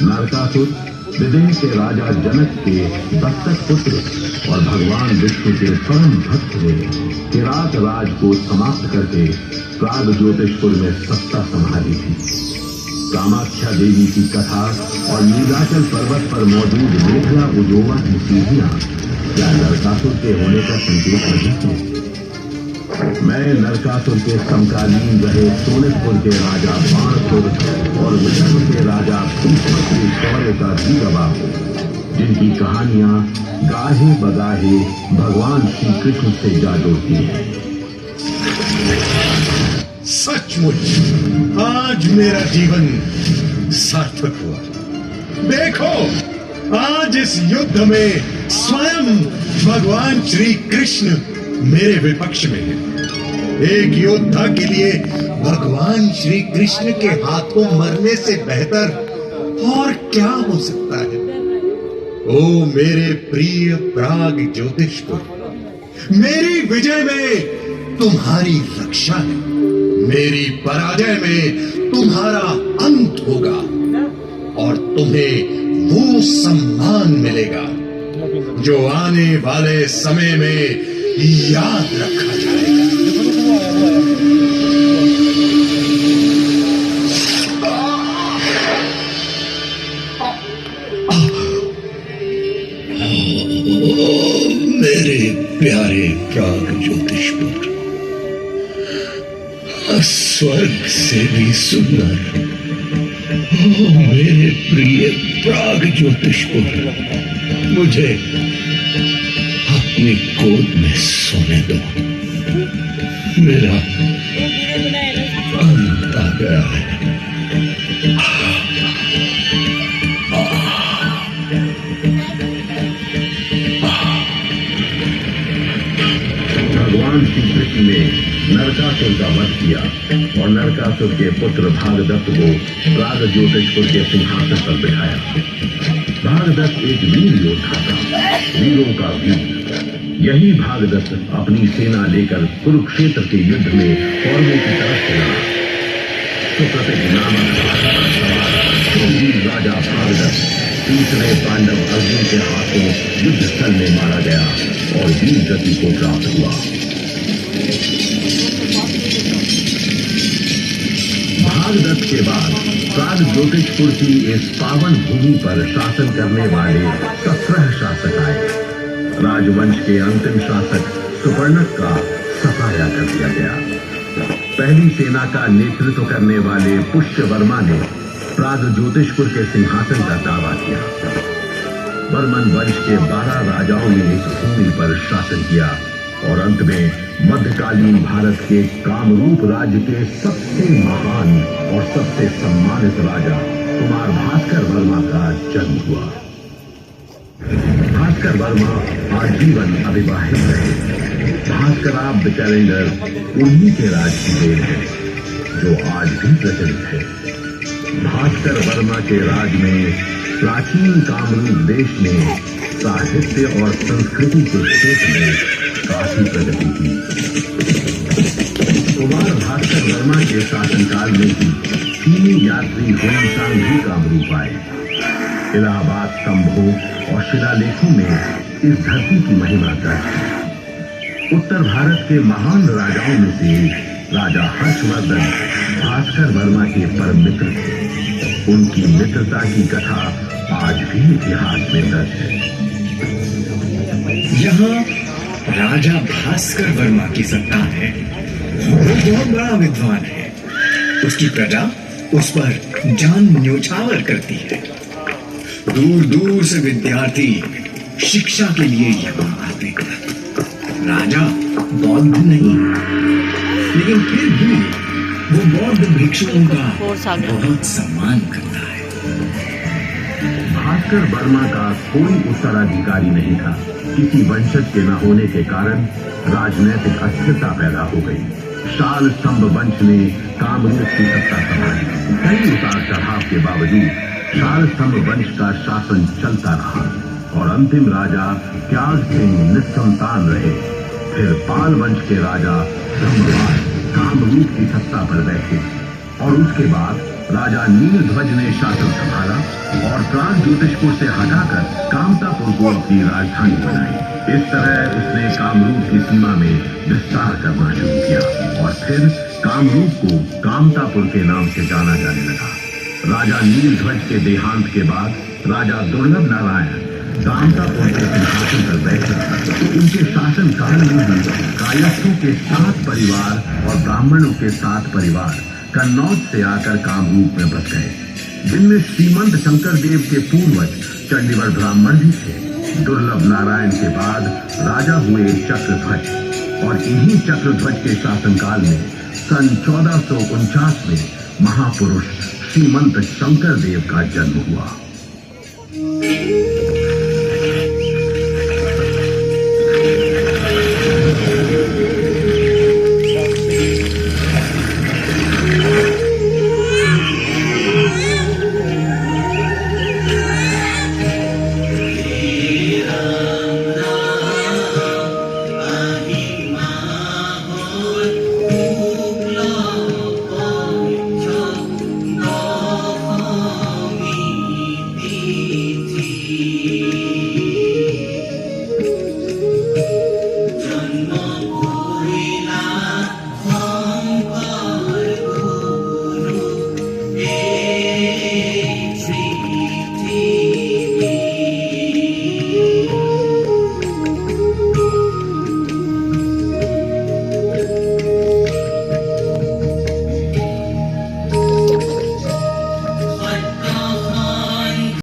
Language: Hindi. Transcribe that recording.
नरकासुर विदेह के राजा जनक के दत्तक पुत्र और भगवान विष्णु के परम भक्त ने किरात राज को समाप्त करके प्राग ज्योतिषपुर में सत्ता संभाली थी। कामाख्या देवी की कथा और नीलाचल पर्वत पर मौजूद मेघला उजोवा की सीढ़ियां क्या नरकासुर के होने का संकेत नहीं थे? मैं नरकासुर के समकालीन रहे सोनितपुर के राजा बाणसुर और विदर्भ के राजा भीष्म के शौर्य का भी गवाह हूं, जिनकी कहानियां गाहे बगाहे भगवान श्री कृष्ण से जा जोड़ती हैं। सचमुच आज मेरा जीवन सार्थक हुआ। देखो, आज इस युद्ध में स्वयं भगवान श्री कृष्ण मेरे विपक्ष में है। एक योद्धा के लिए भगवान श्री कृष्ण के हाथों मरने से बेहतर और क्या हो सकता है। ओ मेरे प्रिय प्राग ज्योतिषपुर, मेरी विजय में तुम्हारी रक्षा है, मेरी पराजय में तुम्हारा अंत होगा और तुम्हें वो सम्मान मिलेगा जो आने वाले समय में याद रखा जाएगा। मेरे प्यारे प्राग ज्योतिषपुर, स्वर्ग से भी सुंदर, मेरे प्रिय प्राग ज्योतिषपुर, मुझे अपनी गोद में सोने दो। मेरा अंत आ गया है। भगवान श्री कृष्ण ने नरकासुर का वध किया और नरकासुर के पुत्र भागदत्त को प्राग ज्योतिषपुर के सिंहासन पर बिठाया। भागदत्त एक वीर योद्धा था, वीरों का वीर। यही भागदत्त अपनी सेना लेकर कुरुक्षेत्र के युद्ध में कौरवों की तरफ चला। सुप्रतिक नामक वीर राजा भागदत्त तीसरे पांडव अर्जुन के हाथों युद्ध स्थल में मारा गया और वीर गति को प्राप्त हुआ। भागदत्त के बाद प्राग ज्योतिषपुर की इस पावन भूमि पर शासन करने वाले 17 शासक आए। राजवंश के अंतिम शासक सुपर्णक का सफाया कर दिया गया। पहली सेना का नेतृत्व करने वाले पुष्यवर्मा ने प्राग ज्योतिषपुर के सिंहासन का दावा किया। वर्मन वंश के 12 राजाओं ने इस भूमि पर शासन किया और अंत में मध्यकालीन भारत के कामरूप राज्य के सबसे महान और सबसे सम्मानित राजा कुमार भास्कर वर्मा का जन्म हुआ। भास्कर वर्मा आजीवन अविवाहित रहे। भास्कराब्द कैलेंडर उन्हीं के राज की देन है जो आज भी प्रचलित है। भास्कर वर्मा के राज में प्राचीन कामरूप देश ने साहित्य और संस्कृति के क्षेत्र में काफी प्रगति की। कुमार भास्कर वर्मा के शासनकाल में ही चीनी यात्री हुनसांग भी कामरूप आए। इलाहाबाद स्तंभों और शिलालेखों में इस धरती की महिमा दर्ज है। उत्तर भारत के महान राजाओं में से राजा हर्षवर्धन भास्कर वर्मा के परम मित्र थे। उनकी मित्रता की कथा आज भी इतिहास में दर्ज है। यहाँ राजा भास्कर वर्मा की सत्ता है। वो बहुत बड़ा विद्वान है। उसकी प्रजा उस पर जान न्योछावर करती है। दूर दूर से विद्यार्थी शिक्षा के लिए यहाँ आते हैं। राजा बौद्ध नहीं, लेकिन फिर भी वो बौद्ध भिक्षुओं का बहुत सम्मान करता है। भास्कर वर्मा का कोई उत्तराधिकारी नहीं था। किसी वंशज के न होने के कारण राजनीतिक अस्थिरता पैदा हो गई। शाल स्तंभ वंश ने कामरूप की सत्ता संभाली। कई उतार चढ़ाव के बावजूद शाल स्तंभ वंश का शासन चलता रहा और अंतिम राजा त्याग सिंह निस्संतान रहे। फिर पाल वंश के राजा धर्मराज कामरूप की सत्ता पर बैठे और उसके बाद राजा नीलध्वज ने शासन संभाला और प्राग ज्योतिषपुर से हटाकर कामतापुर को अपनी राजधानी बनाई। इस तरह उसने कामरूप की सीमा में विस्तार करना शुरू किया और फिर कामरूप को कामतापुर के नाम से जाना जाने लगा। राजा नीलध्वज के देहांत के बाद राजा दुर्लभ नारायण कामतापुर के सिंहासन पर बैठे तो उनके शासनकाल में ही कायस्थों के 7 परिवार और ब्राह्मणों के 7 परिवार कन्नौज से आकर कामरूप में बस गए, जिनमें श्रीमंत शंकर देव के पूर्वज चंडीगढ़ ब्राह्मण भी थे। दुर्लभ नारायण के बाद राजा हुए चक्रध्वज और इन्हीं चक्रध्वज के शासनकाल में सन 1449 में महापुरुष श्रीमंत शंकर देव का जन्म हुआ।